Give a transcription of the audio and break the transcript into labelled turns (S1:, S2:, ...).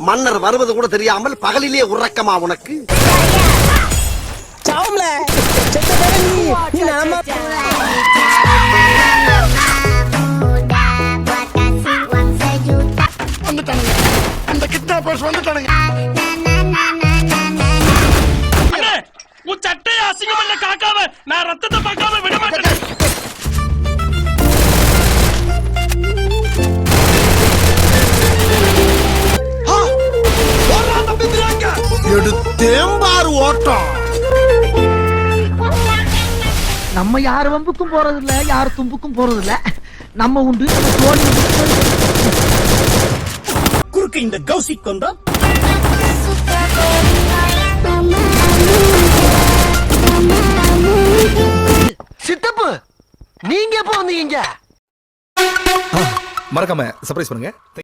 S1: மன்னர் வருவது கூட தெரியாமல் பகலிலே உறக்கமா உனக்கு?
S2: அந்த கிட்னாப்பர்ஸ் வந்துட்டானுங்க.
S3: உன் சட்டையை அசிங்கம் பண்ண காக்காம நான் ரத்தத்தை பார்க்காம விட மாட்டேன்.
S2: எடுத்தேம்பாரு ஓட்டம்.
S4: நம்ம யார் வம்புக்கும் போறது இல்ல, யார் தும்புக்கும் போறது இல்ல. நம்ம உண்டு
S2: குறுக்கு இந்த கௌசிக் கொண்டா
S1: சித்தப்பு, நீங்க எப்போ வந்தீங்க?
S5: மறக்காம சர்ப்ரைஸ் பண்ணுங்க.